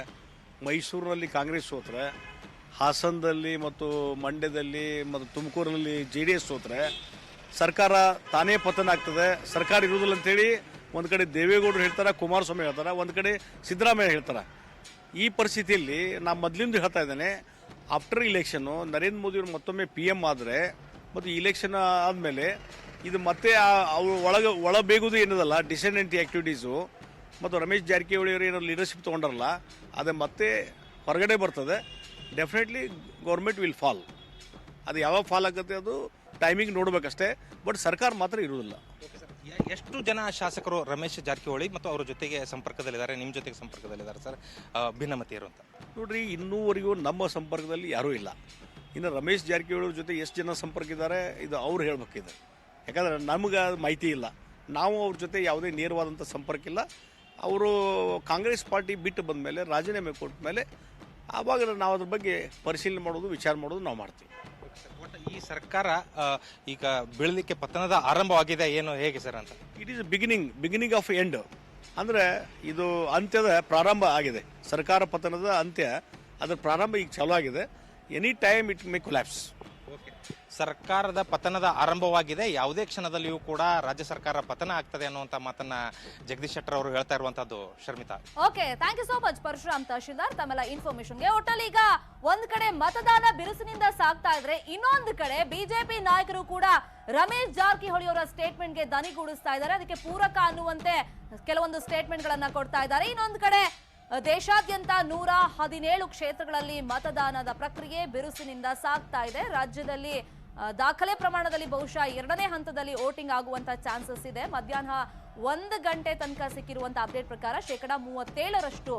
ಮೈಸೂರಿನಲ್ಲಿ ಕಾಂಗ್ರೆಸ್ ಸೋತ್ರೆ, ಹಾಸನದಲ್ಲಿ ಮತ್ತು ಮಂಡ್ಯದಲ್ಲಿ ಮತ್ತು ತುಮಕೂರಿನಲ್ಲಿ JDS ಸೋತ್ರೆ ಸರ್ಕಾರ ತಾನೇ ಪತನ ಆಗ್ತದೆ, ಸರ್ಕಾರ ಇರುವುದಿಲ್ಲ ಅಂತೇಳಿ ಒಂದು ಕಡೆ ದೇವೇಗೌಡರು ಹೇಳ್ತಾರೆ, ಕುಮಾರಸ್ವಾಮಿ ಹೇಳ್ತಾರೆ, ಒಂದು ಕಡೆ ಸಿದ್ದರಾಮಯ್ಯ ಹೇಳ್ತಾರೆ. ಈ ಪರಿಸ್ಥಿತಿಯಲ್ಲಿ ನಾನು ಮೊದಲಿಂದ ಹೇಳ್ತಾ ಇದ್ದೇನೆ, ಆಫ್ಟರ್ ಇಲೆಕ್ಷನ್ನು ನರೇಂದ್ರ ಮೋದಿಯವರು ಮತ್ತೊಮ್ಮೆ PM ಆದರೆ ಮತ್ತು ಇಲೆಕ್ಷನ್ ಆದಮೇಲೆ ಇದು ಮತ್ತೆ ಅವರು ಒಳಬೇಗುವುದು ಏನದಲ್ಲ ಡಿಸೆಂಡೆಂಟ್ ಆ್ಯಕ್ಟಿವಿಟೀಸು ಮತ್ತು ರಮೇಶ್ ಜಾರಕಿಹೊಳಿ ಅವರು ಏನೋ ಲೀಡರ್ಶಿಪ್ ತೊಗೊಂಡರಲ್ಲ, ಅದೇ ಮತ್ತೆ ಹೊರಗಡೆ ಬರ್ತದೆ. Definitely government will fall. ಅದು ಯಾವಾಗ ಫಾಲ್ ಆಗುತ್ತೆ ಅದು ಟೈಮಿಂಗ್ ನೋಡಬೇಕಷ್ಟೇ, ಬಟ್ ಸರ್ಕಾರ ಮಾತ್ರ ಇರುವುದಿಲ್ಲ.
ಎಷ್ಟು ಜನ ಶಾಸಕರು ರಮೇಶ್ ಜಾರಕಿಹೊಳಿ ಮತ್ತು ಅವರ ಜೊತೆಗೆ ಸಂಪರ್ಕದಲ್ಲಿದ್ದಾರೆ, ನಿಮ್ಮ ಜೊತೆಗೆ ಸಂಪರ್ಕದಲ್ಲಿದ್ದಾರೆ ಸರ್, ಭಿನ್ನಮತಿಯರು ಅಂತ?
ನೋಡ್ರಿ, ಇನ್ನೂವರೆಗೂ ನಮ್ಮ ಸಂಪರ್ಕದಲ್ಲಿ ಯಾರೂ ಇಲ್ಲ. ಇನ್ನು ರಮೇಶ್ ಜಾರಕಿಹೊಳಿ ಅವ್ರ ಜೊತೆ ಎಷ್ಟು ಜನ ಸಂಪರ್ಕ ಇದ್ದಾರೆ ಇದು ಅವ್ರು ಹೇಳಬೇಕಿದೆ, ಯಾಕಂದರೆ ನಮಗೆ ಮಾಹಿತಿ ಇಲ್ಲ. ನಾವು ಅವ್ರ ಜೊತೆ ಯಾವುದೇ ನೇರವಾದಂಥ ಸಂಪರ್ಕ ಇಲ್ಲ. ಅವರು ಕಾಂಗ್ರೆಸ್ ಪಾರ್ಟಿ ಬಿಟ್ಟು ಬಂದ ಮೇಲೆ, ರಾಜೀನಾಮೆ ಕೊಟ್ಟ ಮೇಲೆ ಆವಾಗ ನಾವು ಅದ್ರ ಬಗ್ಗೆ ಪರಿಶೀಲನೆ ಮಾಡೋದು, ವಿಚಾರ ಮಾಡೋದು ನಾವು ಮಾಡ್ತೀವಿ.
ಒಟ್ಟು ಈ ಸರ್ಕಾರ ಈಗ ಬೀಳಲಿಕ್ಕೆ ಪತನದ ಆರಂಭವಾಗಿದೆ ಏನು, ಹೇಗೆ ಸರ್ ಅಂತ?
It is beginning of end. ಅಂದರೆ ಇದು ಅಂತ್ಯದ ಪ್ರಾರಂಭ ಆಗಿದೆ. ಸರ್ಕಾರ ಪತನದ ಅಂತ್ಯ, ಅದರ ಪ್ರಾರಂಭ ಈಗ ಚಾಲೂ ಆಗಿದೆ. Any time it may collapse.
ಸರ್ಕಾರದ ಪತನದ ಆರಂಭವಾಗಿದೆ, ಯಾವುದೇ ಕ್ಷಣದಲ್ಲಿಯೂ ಕೂಡ ರಾಜ್ಯ ಸರ್ಕಾರ ಪತನ ಆಗ್ತದೆ ಅನ್ನುವಂಥ ಮಾತನ್ನ ಜಗದೀಶ್ ಶೆಟ್ಟರ್ ಅವರು ಹೇಳ್ತಾ ಇರುವಂತದ್ದು. Sharmita,
okay, thank you so much Parashuram tahsildar ತಮ್ಮೆಲ್ಲ ಇನ್ಫಾರ್ಮೇಶನ್ಗೆ. ಒಟ್ಟಲ್ಲಿ ಈಗ ಒಂದ್ ಕಡೆ ಮತದಾನ ಬಿರುಸಿನಿಂದ ಸಾಗ್ತಾ ಇದ್ರೆ, ಇನ್ನೊಂದು ಕಡೆ ಬಿಜೆಪಿ ನಾಯಕರು ಕೂಡ ರಮೇಶ್ ಜಾರಕಿಹೊಳಿ ಅವರ ಸ್ಟೇಟ್ಮೆಂಟ್ಗೆ ದನಿಗೂಡಿಸ್ತಾ ಇದ್ದಾರೆ, ಅದಕ್ಕೆ ಪೂರಕ ಅನ್ನುವಂತೆ ಕೆಲವೊಂದು ಸ್ಟೇಟ್ಮೆಂಟ್ ಗಳನ್ನ ಕೊಡ್ತಾ ಇದ್ದಾರೆ. ಇನ್ನೊಂದು ಕಡೆ ದೇಶಾದ್ಯಂತ 117 ಕ್ಷೇತ್ರಗಳಲ್ಲಿ ಮತದಾನದ ಪ್ರಕ್ರಿಯೆ ಬಿರುಸಿನಿಂದ ಸಾಗ್ತಾ ಇದೆ. ರಾಜ್ಯದಲ್ಲಿ ದಾಖಲೆ ಪ್ರಮಾಣದಲ್ಲಿ ಬಹುಶಃ 2ನೇ ಹಂತದಲ್ಲಿ ವೋಟಿಂಗ್ ಆಗುವಂತ ಚಾನ್ಸಸ್ ಇದೆ. ಮಧ್ಯಾಹ್ನ 1 ಗಂಟೆ ತನಕ ಸಿಕ್ಕಿರುವಂತ ಅಪ್ಡೇಟ್ ಪ್ರಕಾರ ಶೇಕಡ 37ರಷ್ಟು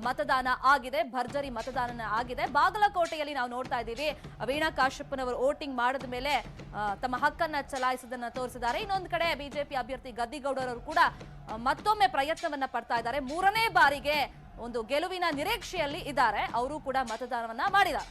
ಮತದಾನ ಆಗಿದೆ, ಭರ್ಜರಿ ಮತದಾನ ಆಗಿದೆ. ಬಾಗಲಕೋಟೆಯಲ್ಲಿ ನಾವು ನೋಡ್ತಾ ಇದ್ದೀವಿ, ವೀಣಾ ಕಾಶ್ಯಪ್ಪನವರು ವೋಟಿಂಗ್ ಮಾಡಿದ ಮೇಲೆ ತಮ್ಮ ಹಕ್ಕನ್ನ ಚಲಾಯಿಸೋದನ್ನ ತೋರಿಸಿದ್ದಾರೆ. ಇನ್ನೊಂದು ಕಡೆ ಬಿಜೆಪಿ ಅಭ್ಯರ್ಥಿ ಗದ್ದಿಗೌಡರವರು ಕೂಡ ಮತ್ತೊಮ್ಮೆ ಪ್ರಯತ್ನವನ್ನ ಪಡ್ತಾ ಇದ್ದಾರೆ, 3ನೇ ಬಾರಿಗೆ ಒಂದು ಗೆಲುವಿನ ನಿರೀಕ್ಷೆಯಲ್ಲಿ ಇದ್ದಾರೆ, ಅವರು ಕೂಡ ಮತದಾನವನ್ನ ಮಾಡಿದ್ದಾರೆ.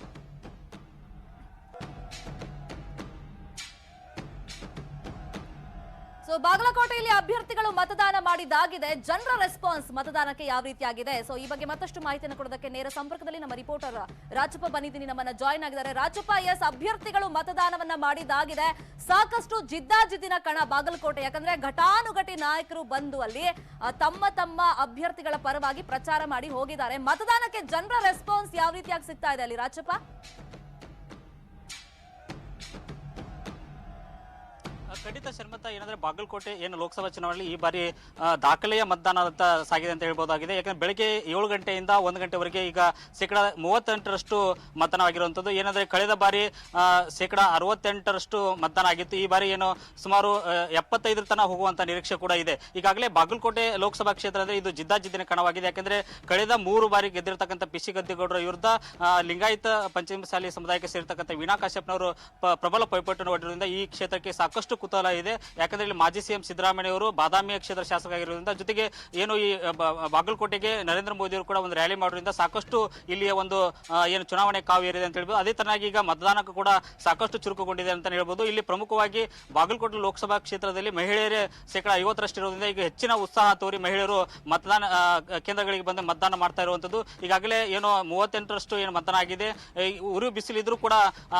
ಸೊ ಬಾಗಲಕೋಟೆಯಲ್ಲಿ ಅಭ್ಯರ್ಥಿಗಳು ಮತದಾನ ಮಾಡಿದ್ದಾಗಿದೆ, ಜನರ ರೆಸ್ಪಾನ್ಸ್ ಮತದಾನಕ್ಕೆ ಯಾವ ರೀತಿಯಾಗಿದೆ, ಸೊ ಈ ಬಗ್ಗೆ ಮತ್ತಷ್ಟು ಮಾಹಿತಿಯನ್ನು ಕೊಡೋದಕ್ಕೆ ನೇರ ಸಂಪರ್ಕದಲ್ಲಿ ನಮ್ಮ ರಿಪೋರ್ಟರ್ ರಾಜಪ್ಪ ಬನ್ನಿದ್ದೀನಿ ನಮ್ಮನ್ನ ಜಾಯ್ನ್ ಆಗಿದ್ದಾರೆ. ರಾಜಪ್ಪ, ಎಸ್, ಅಭ್ಯರ್ಥಿಗಳು ಮತದಾನವನ್ನ ಮಾಡಿದ್ದಾಗಿದೆ, ಸಾಕಷ್ಟು ಜಿದ್ದಾಜಿದ್ದಿನ ಕಣ ಬಾಗಲಕೋಟೆ, ಯಾಕಂದ್ರೆ ಘಟಾನುಘಟಿ ನಾಯಕರು ಬಂದು ಅಲ್ಲಿ ತಮ್ಮ ತಮ್ಮ ಅಭ್ಯರ್ಥಿಗಳ ಪರವಾಗಿ ಪ್ರಚಾರ ಮಾಡಿ ಹೋಗಿದ್ದಾರೆ. ಮತದಾನಕ್ಕೆ ಜನರ ರೆಸ್ಪಾನ್ಸ್ ಯಾವ ರೀತಿಯಾಗಿ ಸಿಗ್ತಾ ಇದೆ ಅಲ್ಲಿ ರಾಜಪ್ಪ?
ಖಂಡಿತ ಶರ್ಮತ, ಏನಂದ್ರೆ ಬಾಗಲಕೋಟೆ ಏನು ಲೋಕಸಭಾ ಚುನಾವಣೆಯಲ್ಲಿ ಈ ಬಾರಿ ದಾಖಲೆಯ ಮತದಾನ ಅಂತ ಸಾಗಿದೆ ಅಂತ ಹೇಳ್ಬೋದಾಗಿದೆ. ಯಾಕಂದ್ರೆ ಬೆಳಗ್ಗೆ 7 ಗಂಟೆಯಿಂದ 1 ಗಂಟೆವರೆಗೆ ಈಗ ಶೇಕಡಾ 38ರಷ್ಟು ಮತದಾನ ಆಗಿರುವಂತದ್ದು. ಏನಂದ್ರೆ ಕಳೆದ ಬಾರಿ ಶೇಕಡಾ 68ರಷ್ಟು ಮತದಾನ ಆಗಿತ್ತು. ಈ ಬಾರಿ ಏನು ಸುಮಾರು 75 ತನಕ ಹೋಗುವಂತ ನಿರೀಕ್ಷೆ ಕೂಡ ಇದೆ. ಈಗಾಗಲೇ ಬಾಗಲಕೋಟೆ ಲೋಕಸಭಾ ಕ್ಷೇತ್ರ ಅಂದ್ರೆ ಇದು ಜಿದ್ದಾಜಿದ್ದಿನ ಕಣವಾಗಿದೆ. ಯಾಕಂದ್ರೆ ಕಳೆದ 3 ಬಾರಿ ಗೆದ್ದಿರತಕ್ಕಂಥ ಪಿಸಿ ಗದ್ದಿಗೌಡರ ವಿರುದ್ಧ ಲಿಂಗಾಯತ ಪಂಚಮಸಾಲಿ ಸಮುದಾಯಕ್ಕೆ ಸೇರಿರ್ತಕ್ಕಂಥ ವೀಣಾ ಕಾಶ್ಯಪ್ನವರು ಪ್ರಬಲ ಪೈಪೋಟಿ ಹೊಡೆದ್ರಿಂದ ಈ ಕ್ಷೇತ್ರಕ್ಕೆ ಸಾಕಷ್ಟು ಕುತೂಹಲ ಇದೆ. ಯಾಕಂದ್ರೆ ಇಲ್ಲಿ ಮಾಜಿ ಸಿಎಂ ಸಿದ್ದರಾಮಯ್ಯ ಅವರು ಬಾದಾಮಿ ಕ್ಷೇತ್ರ ಶಾಸಕ ಆಗಿರೋದ್ರಿಂದ, ಜೊತೆಗೆ ಏನು ಈ ಬಾಗಲಕೋಟೆಗೆ ನರೇಂದ್ರ ಮೋದಿ ಅವರು ಕೂಡ ಒಂದು ರ್ಯಾಲಿ ಮಾಡೋದ್ರಿಂದ ಸಾಕಷ್ಟು ಇಲ್ಲಿಯ ಒಂದು ಏನು ಚುನಾವಣೆ ಕಾವು ಏರಿದೆ ಅಂತ ಹೇಳ್ಬೋದು. ಅದೇ ತರನಾಗಿ ಈಗ ಮತದಾನಕ್ಕೂ ಕೂಡ ಸಾಕಷ್ಟು ಚುರುಕುಗೊಂಡಿದೆ ಅಂತ ಹೇಳ್ಬೋದು. ಇಲ್ಲಿ ಪ್ರಮುಖವಾಗಿ ಬಾಗಲಕೋಟೆ ಲೋಕಸಭಾ ಕ್ಷೇತ್ರದಲ್ಲಿ ಮಹಿಳೆಯರೇ ಶೇಕಡಾ 50ರಷ್ಟು ಇರೋದ್ರಿಂದ ಈಗ ಹೆಚ್ಚಿನ ಉತ್ಸಾಹ ತೋರಿ ಮಹಿಳೆಯರು ಮತದಾನ ಕೇಂದ್ರಗಳಿಗೆ ಬಂದು ಮತದಾನ ಮಾಡ್ತಾ ಇರುವಂತದ್ದು. ಈಗಾಗಲೇ ಏನು 38ರಷ್ಟು ಏನು ಮತದಾನ ಆಗಿದೆ. ಉರು ಬಿಸಿಲಿದ್ರು ಕೂಡ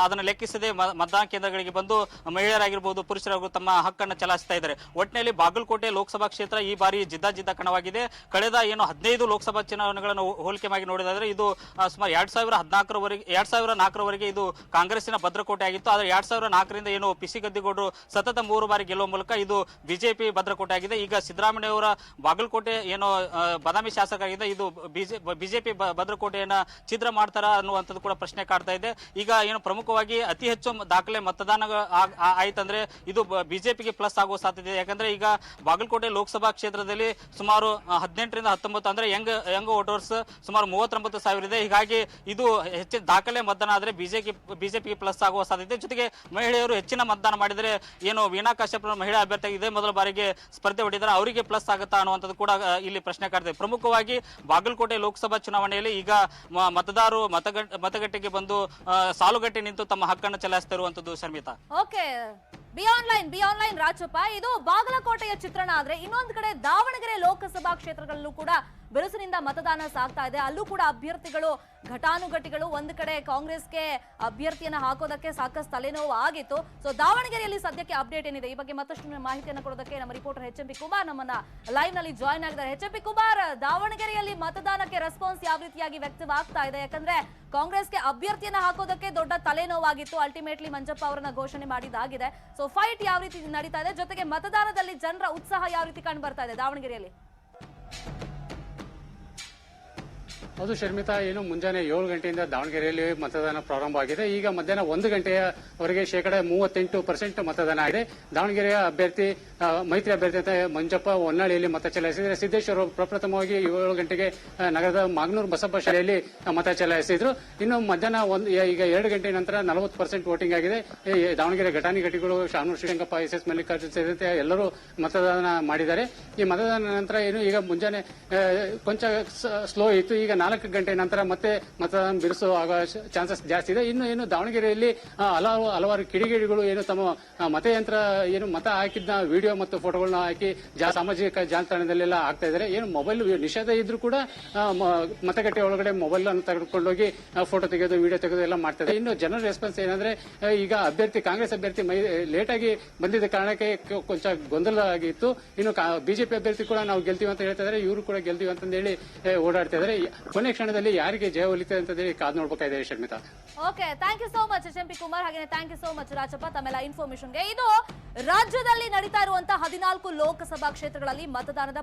ಅದನ್ನು ಲೆಕ್ಕಿಸದೆ ಮತದಾನ ಕೇಂದ್ರಗಳಿಗೆ ಬಂದು ಮಹಿಳೆಯರಾಗಿರ್ಬೋದು, ಪುರುಷರಾಗಿರ್ಬೋದು ತಮ್ಮ ಹಕ್ಕನ್ನು ಚಲಾಯಿಸ್ತಾ ಇದ್ದಾರೆ. ಒಟ್ಟಿನಲ್ಲಿ ಬಾಗಲಕೋಟೆ ಲೋಕಸಭಾ ಕ್ಷೇತ್ರ ಈ ಬಾರಿ ಜಿದ್ದಾಜಿದ್ದ ಕಣವಾಗಿದೆ. ಕಳೆದ ಏನು 15 ಲೋಕಸಭಾ ಚುನಾವಣೆಗಳನ್ನು ಹೋಲಿಕೆ ಮಾಡಿ ನೋಡಿದ್ರೆ ಇದು ಸುಮಾರು 2004ರವರೆಗೆ ಇದು ಕಾಂಗ್ರೆಸ್ಸಿನ ಭದ್ರಕೋಟೆ ಆಗಿತ್ತು. ಆದರೆ 2004ರಿಂದ ಏನು ಪಿಸಿ ಗದ್ದಿಗೌಡರು ಸತತ 3 ಬಾರಿ ಗೆಲ್ಲುವ ಮೂಲಕ ಇದು ಬಿಜೆಪಿ ಭದ್ರಕೋಟೆ ಆಗಿದೆ. ಈಗ ಸಿದ್ದರಾಮಯ್ಯ ಅವರ ಬಾಗಲಕೋಟೆ ಏನು ಬಾದಾಮಿ ಶಾಸಕ ಆಗಿದೆ, ಇದು ಬಿಜೆಪಿ ಭದ್ರಕೋಟೆಯನ್ನ ಛಿದ್ರ ಮಾಡ್ತಾರ ಅನ್ನುವಂಥದ್ದು ಕೂಡ ಪ್ರಶ್ನೆ ಕಾಡ್ತಾ ಇದೆ. ಈಗ ಏನು ಪ್ರಮುಖವಾಗಿ ಅತಿ ಹೆಚ್ಚು ದಾಖಲೆ ಮತದಾನ ಆಯ್ತಂದ್ರೆ ಇದು ಬಿಜೆಪಿಗೆ ಪ್ಲಸ್ ಆಗುವ ಸಾಧ್ಯತೆ ಇದೆ. ಯಾಕಂದ್ರೆ ಈಗ ಬಾಗಲಕೋಟೆ ಲೋಕಸಭಾ ಕ್ಷೇತ್ರದಲ್ಲಿ ಸುಮಾರು 18ರಿಂದ 19 ಅಂದ್ರೆ ಯಂಗ್ ವೋಟರ್ಸ್ ಸುಮಾರು 39,000 ಇದೆ. ಹೀಗಾಗಿ ಇದು ಹೆಚ್ಚಿನ ದಾಖಲೆ ಮತದಾನ ಆದ್ರೆ ಬಿಜೆಪಿಗೆ ಪ್ಲಸ್ ಆಗುವ ಸಾಧ್ಯತೆ. ಜೊತೆಗೆ ಮಹಿಳೆಯರು ಹೆಚ್ಚಿನ ಮತದಾನ ಮಾಡಿದರೆ ಏನು ವೀಣಾ ಕಾಶ್ಯಪ್ ಮಹಿಳಾ ಅಭ್ಯರ್ಥಿ ಇದೇ ಮೊದಲ ಬಾರಿಗೆ ಸ್ಪರ್ಧೆ ಹೊಡೆದರೆ ಅವರಿಗೆ ಪ್ಲಸ್ ಆಗುತ್ತಾ ಅನ್ನುವಂಥದ್ದು ಕೂಡ ಇಲ್ಲಿ ಪ್ರಶ್ನೆ ಕಾಡ್ತಿದೆ. ಪ್ರಮುಖವಾಗಿ ಬಾಗಲಕೋಟೆ ಲೋಕಸಭಾ ಚುನಾವಣೆಯಲ್ಲಿ ಈಗ ಮತದಾರರು ಮತಗಟ್ಟೆಗೆ ಬಂದು ಸಾಲುಗಟ್ಟಿ ನಿಂತು ತಮ್ಮ ಹಕ್ಕನ್ನು ಚಲಾಯಿಸ್ತಾ ಇರುವಂತದ್ದು. Sharmita,
okay, be online Rajappa, ಇದು ಬಾಗಲಕೋಟೆಯ ಚಿತ್ರಣ ಆದ್ರೆ ಇನ್ನೊಂದು ಕಡೆ ದಾವಣಗೆರೆ ಲೋಕಸಭಾ ಕ್ಷೇತ್ರಗಳಲ್ಲೂ ಕೂಡ ಬಿರುಸಿನಿಂದ ಮತದಾನ ಸಾಗ್ತಾ ಇದೆ. ಅಲ್ಲೂ ಕೂಡ ಅಭ್ಯರ್ಥಿಗಳು ಘಟಾನುಘಟಿಗಳು. ಒಂದು ಕಡೆ ಕಾಂಗ್ರೆಸ್ಗೆ ಅಭ್ಯರ್ಥಿಯನ್ನ ಹಾಕೋದಕ್ಕೆ ಸಾಕಷ್ಟು ತಲೆನೋವು ಆಗಿತ್ತು. ಸೊ ದಾವಣಗೆರೆಯಲ್ಲಿ ಸದ್ಯಕ್ಕೆ ಅಪ್ಡೇಟ್ ಏನಿದೆ ಈ ಬಗ್ಗೆ ಮತ್ತಷ್ಟು ಮಾಹಿತಿಯನ್ನು ಕೊಡೋದಕ್ಕೆ ನಮ್ಮ ರಿಪೋರ್ಟರ್ HMP ಕುಮಾರ್ ನಮ್ಮನ್ನ ಲೈವ್ ನಲ್ಲಿ ಜಾಯ್ನ್ ಆಗಿದ್ದಾರೆ. HMP ಕುಮಾರ್, ದಾವಣಗೆರೆಯಲ್ಲಿ ಮತದಾನಕ್ಕೆ ರೆಸ್ಪಾನ್ಸ್ ಯಾವ ರೀತಿಯಾಗಿ ವ್ಯಕ್ತವಾಗ್ತಾ ಇದೆ? ಯಾಕಂದ್ರೆ ಕಾಂಗ್ರೆಸ್ಗೆ ಅಭ್ಯರ್ಥಿಯನ್ನ ಹಾಕೋದಕ್ಕೆ ದೊಡ್ಡ ತಲೆನೋವಾಗಿತ್ತು. ಅಲ್ಟಿಮೇಟ್ಲಿ ಮಂಜಪ್ಪ ಅವರನ್ನ ಘೋಷಣೆ ಮಾಡಿದಾಗಿದೆ. ಸೊ ಫೈಟ್ ಯಾವ ರೀತಿ ನಡೀತಾ ಇದೆ, ಜೊತೆಗೆ ಮತದಾನದಲ್ಲಿ ಜನರ ಉತ್ಸಾಹ ಯಾವ ರೀತಿ ಕಂಡು ಬರ್ತಾ ಇದೆ ದಾವಣಗೆರೆಯಲ್ಲಿ?
ಹೌದು ಶರ್ಮಿತಾ, ಏನು ಮುಂಜಾನೆ 7 ಗಂಟೆಯಿಂದ ದಾವಣಗೆರೆಯಲ್ಲಿ ಮತದಾನ ಪ್ರಾರಂಭ ಆಗಿದೆ. ಈಗ ಮಧ್ಯಾಹ್ನ 1 ಗಂಟೆಯವರೆಗೆ ಶೇಕಡಾ 38% ಮತದಾನ ಆಗಿದೆ. ದಾವಣಗೆರೆಯ ಅಭ್ಯರ್ಥಿ ಮೈತ್ರಿ ಅಭ್ಯರ್ಥಿ ಅಂತ ಮಂಜಪ್ಪ ಹೊನ್ನಾಳಿಯಲ್ಲಿ ಮತ ಚಲಾಯಿಸಿದರೆ, ಸಿದ್ದೇಶ್ವರ ಪ್ರಪ್ರಥಮವಾಗಿ 7 ಗಂಟೆಗೆ ನಗರದ ಮಾಗನೂರು ಬಸಪ್ಪ ಶಾಲೆಯಲ್ಲಿ ಮತ ಚಲಾಯಿಸಿದ್ರು. ಇನ್ನು ಮಧ್ಯಾಹ್ನ ಈಗ 2 ಗಂಟೆ ನಂತರ 40% ವೋಟಿಂಗ್ ಆಗಿದೆ. ದಾವಣಗೆರೆ ಘಟಾನುಘಟಿಗಳು ಶಾನೂರು ಶ್ರೀರಂಗಪ್ಪ, SS ಮಲ್ಲಿಕಾರ್ಜುನ್ ಸೇರಿದಂತೆ ಎಲ್ಲರೂ ಮತದಾನ ಮಾಡಿದ್ದಾರೆ. ಈ ಮತದಾನ ನಂತರ ಏನು ಈಗ ಮುಂಜಾನೆ ಕೊಂಚ ಸ್ಲೋ ಇತ್ತು. ಈಗ 4 ಗಂಟೆ ನಂತರ ಮತ್ತೆ ಮತದಾನ ಬಿರುಸುವ ಚಾನ್ಸಸ್ ಜಾಸ್ತಿ ಇದೆ. ಇನ್ನು ಏನು ದಾವಣಗೆರೆಯಲ್ಲಿ ಹಲವಾರು ಕಿಡಿಗೇಡಿಗಳು ಏನು ತಮ್ಮ ಮತಯಂತ್ರ ಏನು ಮತ ಹಾಕಿದ್ನ ವಿಡಿಯೋ ಮತ್ತು ಫೋಟೋಗಳನ್ನ ಹಾಕಿ ಸಾಮಾಜಿಕ ಜಾಲತಾಣದಲ್ಲೆಲ್ಲ ಹಾಕ್ತಾ ಇದ್ದಾರೆ. ಏನು ಮೊಬೈಲ್ ನಿಷೇಧ ಇದ್ರೂ ಕೂಡ ಮತಗಟ್ಟೆ ಒಳಗಡೆ ಮೊಬೈಲ್ ಅನ್ನು ತೆಗೆದುಕೊಂಡೋಗಿ ಫೋಟೋ ತೆಗೆದು ವಿಡಿಯೋ ತೆಗೆದು ಎಲ್ಲ ಮಾಡ್ತಾ ಇದ್ದಾರೆ. ಇನ್ನು ಜನರ ರೆಸ್ಪಾನ್ಸ್ ಏನಂದ್ರೆ, ಈಗ ಕಾಂಗ್ರೆಸ್ ಅಭ್ಯರ್ಥಿ ಲೇಟ್ ಆಗಿ ಬಂದಿದ್ದ ಕಾರಣಕ್ಕೆ ಕೊಂಚ ಗೊಂದಲ ಆಗಿತ್ತು. ಇನ್ನು ಬಿಜೆಪಿ ಅಭ್ಯರ್ಥಿ ಕೂಡ ನಾವು ಗೆಲ್ತೀವಿ ಅಂತ ಹೇಳ್ತಾ ಇದ್ದಾರೆ, ಇವರು ಕೂಡ ಗೆಲ್ತೀವಿ ಅಂತ ಹೇಳಿ ಓಡಾಡ್ತಾ ಇದ್ದಾರೆ. ಕೊನೆ ಕ್ಷಣದಲ್ಲಿ ಯಾರಿಗೆ ಜಯ ಒಲಿತೆ ಅಂತ ಹೇಳಿ ಕಾದು ನೋಡ್ಬೇಕಾಗಿದೆ Sharmita.
Okay, thank you so much HMP Kumar. ಹಾಗೆ thank you so much Rajappa ತಮ್ಮೆಲ್ಲ ಇನ್ಫಾರ್ಮೇಶನ್ಗೆ. ಇದು ರಾಜ್ಯದಲ್ಲಿ ನಡೀತಾ ಇರುವಂತಹ 14 ಲೋಕಸಭಾ ಕ್ಷೇತ್ರಗಳಲ್ಲಿ ಮತದಾನದ